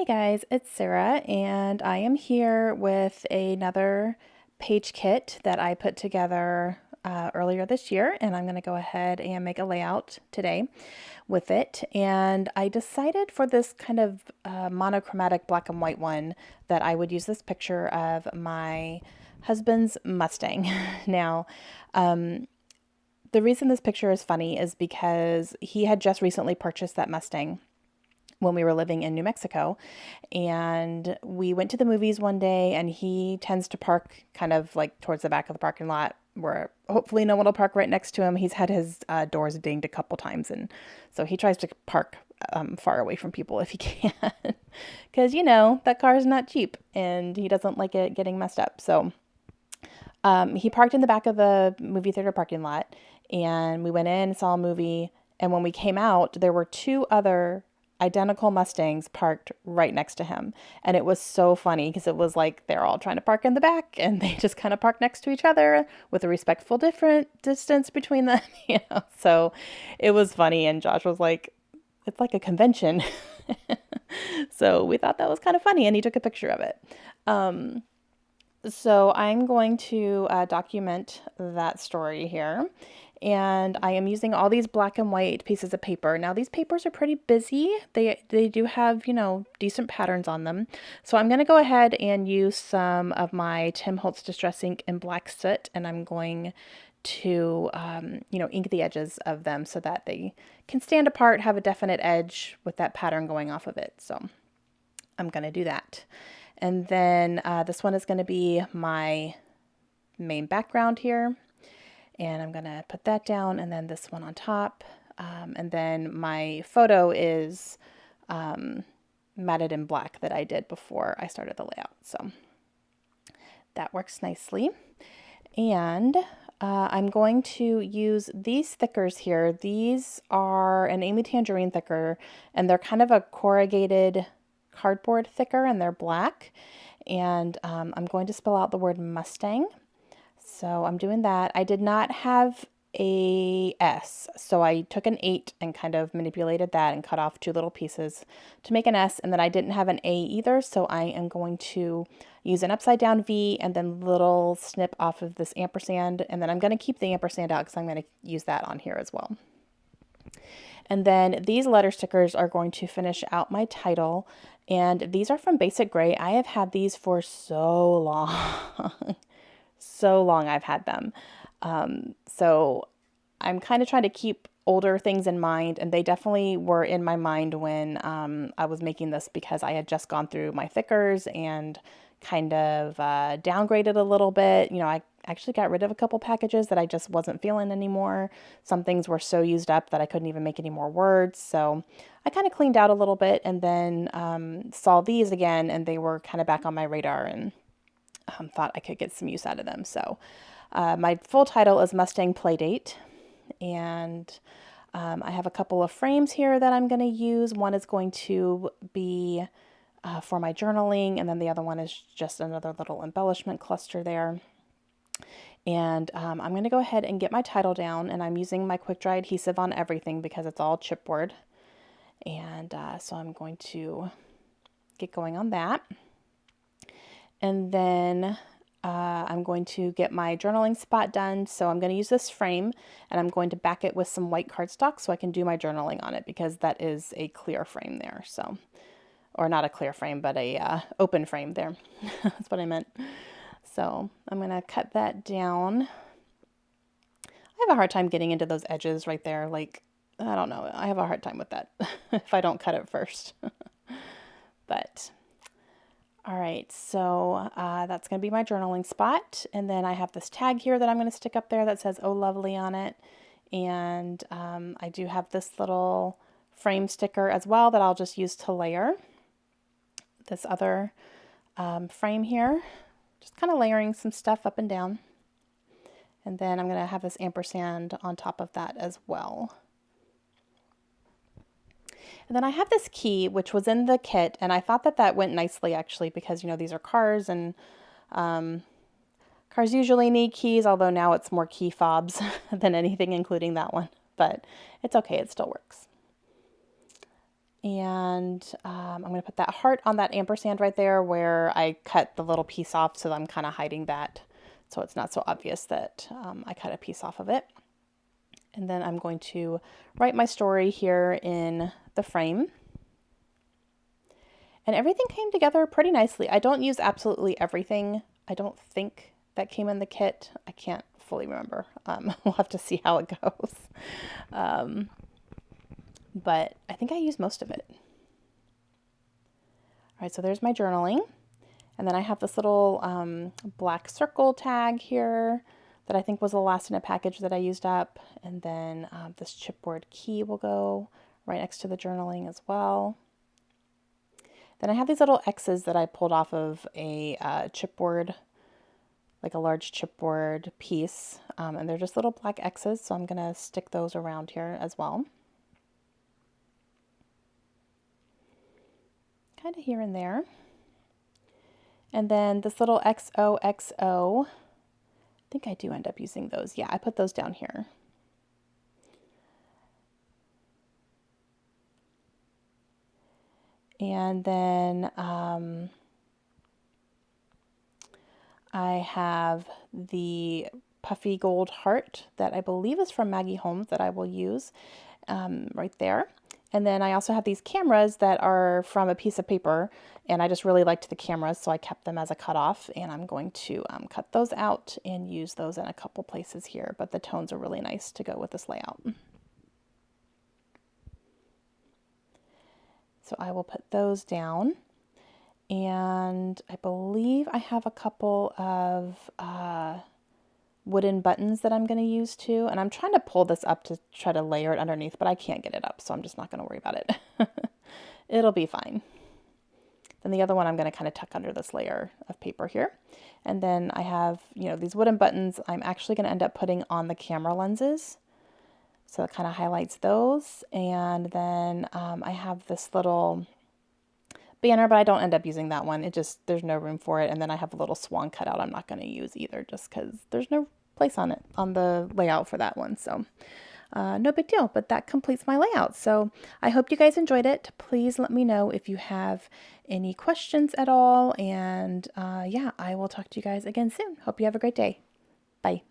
Guys, it's Sarah, and I am here with another page kit that I put together earlier this year, and I'm going to go ahead and make a layout today with it. And I decided for this kind of monochromatic black and white one that I would use this picture of my husband's Mustang. Now, the reason this picture is funny is because he had just recently purchased that Mustang when we were living in New Mexico. And we went to the movies one day, and he tends to park kind of like towards the back of the parking lot where hopefully no one will park right next to him. He's had his doors dinged a couple times. And so he tries to park far away from people if he can. Because, that car is not cheap and he doesn't like it getting messed up. So he parked in the back of the movie theater parking lot, and we went in, saw a movie. And when we came out, there were two other identical Mustangs parked right next to him. And it was so funny because it was like they're all trying to park in the back and they just kind of parked next to each other with a respectful different distance between them, So it was funny, and Josh was like, it's like a convention. So we thought that was kind of funny, and he took a picture of it. So I'm going to document that story here. And I am using all these black and white pieces of paper. Now these papers are pretty busy. They do have, decent patterns on them. So I'm going to go ahead and use some of my Tim Holtz Distress ink in black soot, and I'm going to, ink the edges of them so that they can stand apart, have a definite edge with that pattern going off of it. So I'm going to do that. And then this one is going to be my main background here. And I'm going to put that down, and then this one on top. And then my photo is matted in black that I did before I started the layout. So that works nicely. And I'm going to use these thickers here. These are an Amy Tangerine thicker, and they're kind of a corrugated cardboard thicker, and they're black. And I'm going to spell out the word Mustang. So I'm doing that. I did not have a S, so I took an 8 and kind of manipulated that and cut off two little pieces to make an S, and then I didn't have an A either, so I am going to use an upside down V and then little snip off of this ampersand, and then I'm going to keep the ampersand out because I'm going to use that on here as well. And then these letter stickers are going to finish out my title, and these are from Basic Gray. I have had these for so long. So long I've had them. So I'm kind of trying to keep older things in mind, and they definitely were in my mind when I was making this, because I had just gone through my thickers and kind of downgraded a little bit. I actually got rid of a couple packages that I just wasn't feeling anymore. Some things were so used up that I couldn't even make any more words. So I kind of cleaned out a little bit, and then saw these again, and they were kind of back on my radar, and thought I could get some use out of them. So my full title is Mustang Playdate, and I have a couple of frames here that I'm going to use. One is going to be for my journaling, and then the other one is just another little embellishment cluster there. And I'm going to go ahead and get my title down, and I'm using my quick dry adhesive on everything because it's all chipboard. And so I'm going to get going on that. And then I'm going to get my journaling spot done. So I'm going to use this frame, and I'm going to back it with some white cardstock so I can do my journaling on it, because that is a clear frame there. So, or not a clear frame, but a open frame there. That's what I meant. So I'm going to cut that down. I have a hard time getting into those edges right there. Like, I don't know. I have a hard time with that if I don't cut it first. But all right, so that's going to be my journaling spot. And then I have this tag here that I'm going to stick up there that says "Oh Lovely" on it. And I do have this little frame sticker as well that I'll just use to layer this other frame here. Just kind of layering some stuff up and down. And then I'm going to have this ampersand on top of that as well. And then I have this key, which was in the kit, and I thought that that went nicely actually, because, these are cars, and cars usually need keys, although now it's more key fobs than anything, including that one. But it's okay, it still works. And I'm going to put that heart on that ampersand right there where I cut the little piece off, so I'm kind of hiding that so it's not so obvious that I cut a piece off of it. And then I'm going to write my story here in the frame. And everything came together pretty nicely. I don't use absolutely everything. I don't think that came in the kit. I can't fully remember. We'll have to see how it goes. But I think I used most of it. All right, so there's my journaling. And then I have this little black circle tag here that I think was the last in a package that I used up. And then this chipboard key will go right next to the journaling as well. Then I have these little X's that I pulled off of a chipboard, like a large chipboard piece. And they're just little black X's, so I'm going to stick those around here as well. Kind of here and there. And then this little XOXO, I think I do end up using those. Yeah, I put those down here. And then I have the puffy gold heart that I believe is from Maggie Holmes that I will use right there. And then I also have these cameras that are from a piece of paper, and I just really liked the cameras, so I kept them as a cutoff, and I'm going to cut those out and use those in a couple places here, but the tones are really nice to go with this layout. So I will put those down, and I believe I have a couple of wooden buttons that I'm going to use too, and I'm trying to pull this up to try to layer it underneath, but I can't get it up, so I'm just not going to worry about it. It'll be fine. Then the other one I'm going to kind of tuck under this layer of paper here. And then I have, these wooden buttons I'm actually going to end up putting on the camera lenses. So it kind of highlights those. And then I have this little banner, but I don't end up using that one. There's no room for it. And then I have a little swan cutout I'm not going to use either, just because there's no place on it, on the layout for that one. So no big deal, but that completes my layout. So I hope you guys enjoyed it. Please let me know if you have any questions at all. And yeah, I will talk to you guys again soon. Hope you have a great day. Bye.